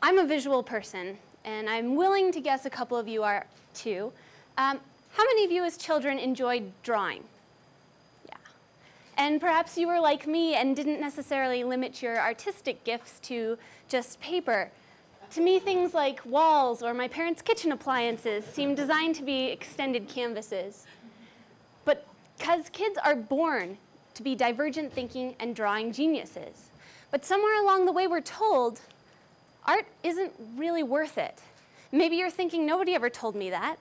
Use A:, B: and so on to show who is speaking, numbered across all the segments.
A: I'm a visual person, and I'm willing to guess a couple of you are too. How many of you as children enjoyed drawing? Yeah. And perhaps you were like me and didn't necessarily limit your artistic gifts to just paper. To me, things like walls or my parents' kitchen appliances seem designed to be extended canvases. But because kids are born to be divergent thinking and drawing geniuses. But somewhere along the way we're told art isn't really worth it. Maybe you're thinking, nobody ever told me that.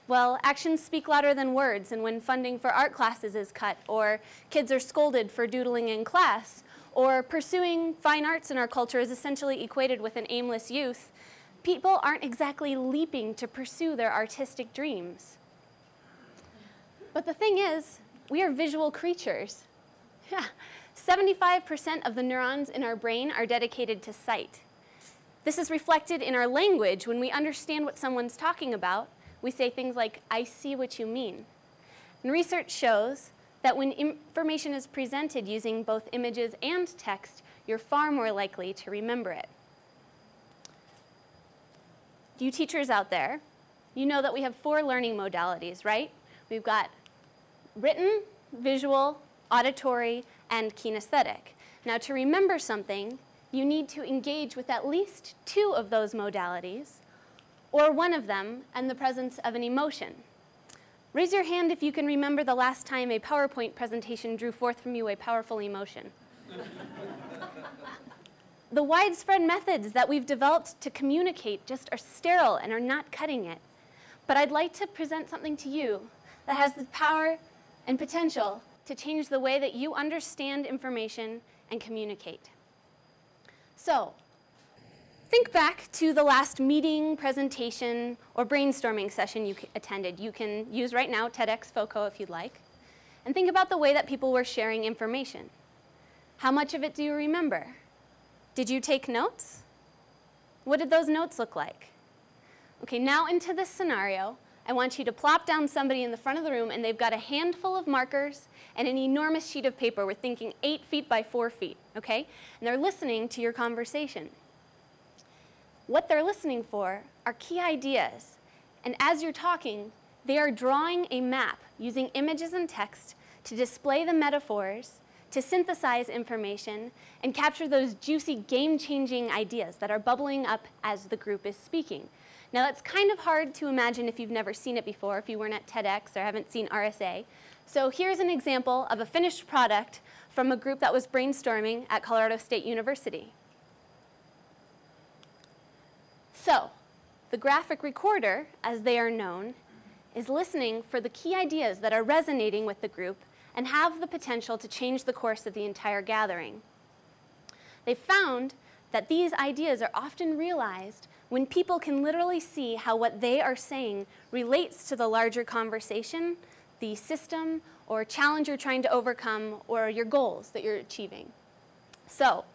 A: Well, actions speak louder than words, and when funding for art classes is cut, or kids are scolded for doodling in class, or pursuing fine arts in our culture is essentially equated with an aimless youth, people aren't exactly leaping to pursue their artistic dreams. But the thing is, we are visual creatures. Yeah, 75% of the neurons in our brain are dedicated to sight. This is reflected in our language. When we understand what someone's talking about, we say things like, I see what you mean. And research shows that when information is presented using both images and text, you're far more likely to remember it. You teachers out there, you know that we have 4 learning modalities, right? We've got written, visual, auditory, and kinesthetic. Now, to remember something, you need to engage with at least 2 of those modalities, or one of them, and the presence of an emotion. Raise your hand if you can remember the last time a PowerPoint presentation drew forth from you a powerful emotion. The widespread methods that we've developed to communicate just are sterile and are not cutting it. But I'd like to present something to you that has the power and potential to change the way that you understand information and communicate. So, think back to the last meeting, presentation, or brainstorming session you attended. You can use right now TEDxFoCo if you'd like. And think about the way that people were sharing information. How much of it do you remember? Did you take notes? What did those notes look like? Okay, now into this scenario, I want you to plop down somebody in the front of the room and they've got a handful of markers and an enormous sheet of paper. We're thinking 8 feet by 4 feet, okay? And they're listening to your conversation. What they're listening for are key ideas. And as you're talking, they are drawing a map using images and text to display the metaphors, to synthesize information, and capture those juicy, game-changing ideas that are bubbling up as the group is speaking. Now, that's kind of hard to imagine if you've never seen it before, if you weren't at TEDx or haven't seen RSA. So here's an example of a finished product from a group that was brainstorming at Colorado State University. So, the graphic recorder, as they are known, is listening for the key ideas that are resonating with the group and have the potential to change the course of the entire gathering. They found that these ideas are often realized when people can literally see how what they are saying relates to the larger conversation, the system, or challenge you're trying to overcome, or your goals that you're achieving. So,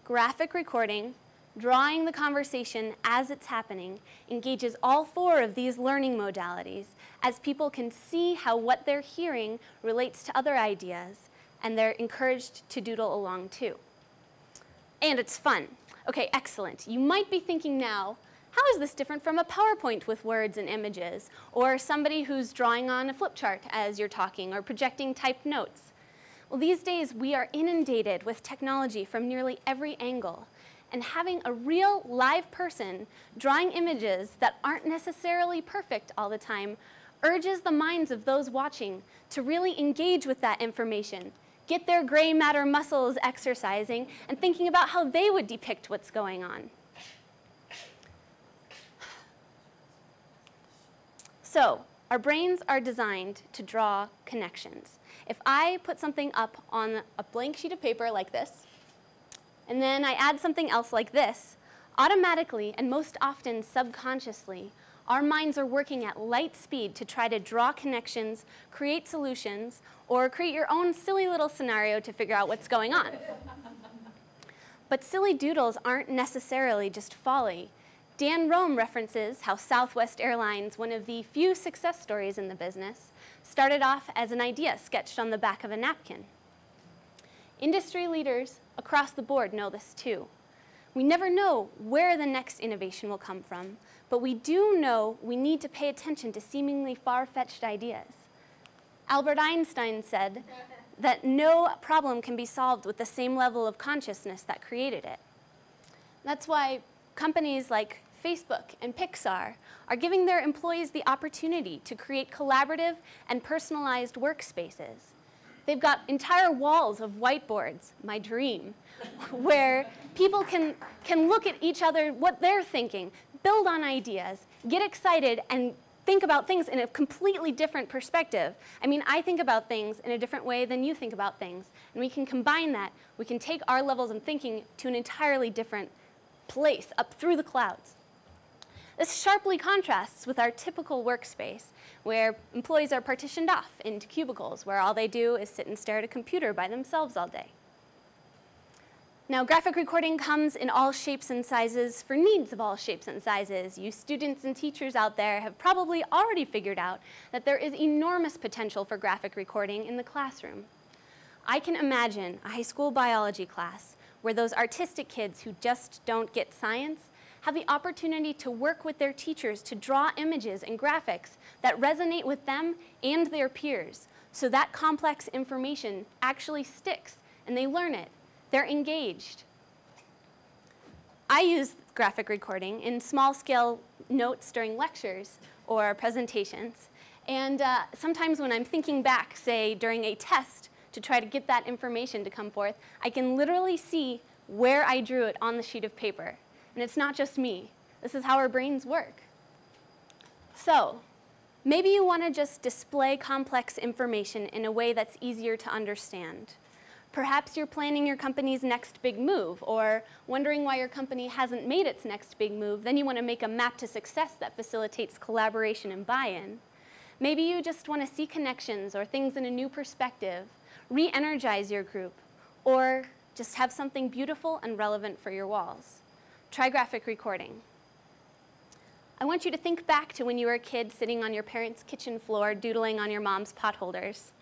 A: graphic recording, drawing the conversation as it's happening, engages all 4 of these learning modalities as people can see how what they're hearing relates to other ideas, and they're encouraged to doodle along too. And it's fun. Okay, excellent. You might be thinking now, how is this different from a PowerPoint with words and images, or somebody who's drawing on a flip chart as you're talking, or projecting typed notes? Well, these days we are inundated with technology from nearly every angle, and having a real live person drawing images that aren't necessarily perfect all the time urges the minds of those watching to really engage with that information, get their gray matter muscles exercising, and thinking about how they would depict what's going on. So, our brains are designed to draw connections. If I put something up on a blank sheet of paper like this, and then I add something else like this, automatically, and most often subconsciously, our minds are working at light speed to try to draw connections, create solutions, or create your own silly little scenario to figure out what's going on. But silly doodles aren't necessarily just folly. Dan Rome references how Southwest Airlines, one of the few success stories in the business, started off as an idea sketched on the back of a napkin. Industry leaders across the board know this too. We never know where the next innovation will come from, but we do know we need to pay attention to seemingly far-fetched ideas. Albert Einstein said that no problem can be solved with the same level of consciousness that created it. That's why companies like Facebook and Pixar are giving their employees the opportunity to create collaborative and personalized workspaces. They've got entire walls of whiteboards, my dream, where people can look at each other, what they're thinking, build on ideas, get excited, and think about things in a completely different perspective. I mean, I think about things in a different way than you think about things, and we can combine that. We can take our levels of thinking to an entirely different place, up through the clouds. This sharply contrasts with our typical workspace, where employees are partitioned off into cubicles, where all they do is sit and stare at a computer by themselves all day. Now, graphic recording comes in all shapes and sizes for needs of all shapes and sizes. You students and teachers out there have probably already figured out that there is enormous potential for graphic recording in the classroom. I can imagine a high school biology class where those artistic kids who just don't get science have the opportunity to work with their teachers to draw images and graphics that resonate with them and their peers, so that complex information actually sticks and they learn it. They're engaged. I use graphic recording in small-scale notes during lectures or presentations, and sometimes when I'm thinking back, say during a test, to try to get that information to come forth, I can literally see where I drew it on the sheet of paper. And it's not just me. This is how our brains work. So, maybe you want to just display complex information in a way that's easier to understand. Perhaps you're planning your company's next big move, or wondering why your company hasn't made its next big move. Then you want to make a map to success that facilitates collaboration and buy-in. Maybe you just want to see connections or things in a new perspective, re-energize your group, or just have something beautiful and relevant for your walls. Try graphic recording. I want you to think back to when you were a kid sitting on your parents' kitchen floor doodling on your mom's potholders.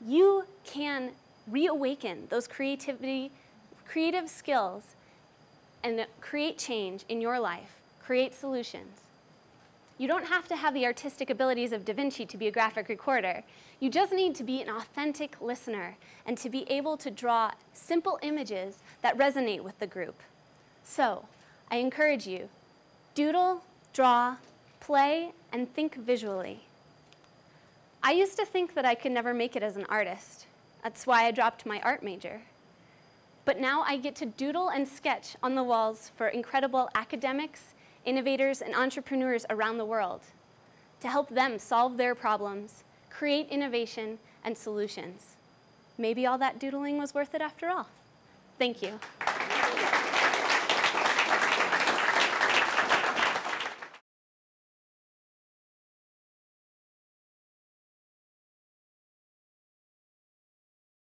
A: You can reawaken those creative skills and create change in your life, create solutions. You don't have to have the artistic abilities of Da Vinci to be a graphic recorder. You just need to be an authentic listener and to be able to draw simple images that resonate with the group. So, I encourage you, doodle, draw, play, and think visually. I used to think that I could never make it as an artist. That's why I dropped my art major. But now I get to doodle and sketch on the walls for incredible academics, innovators, and entrepreneurs around the world to help them solve their problems, create innovation and solutions. Maybe all that doodling was worth it after all. Thank you.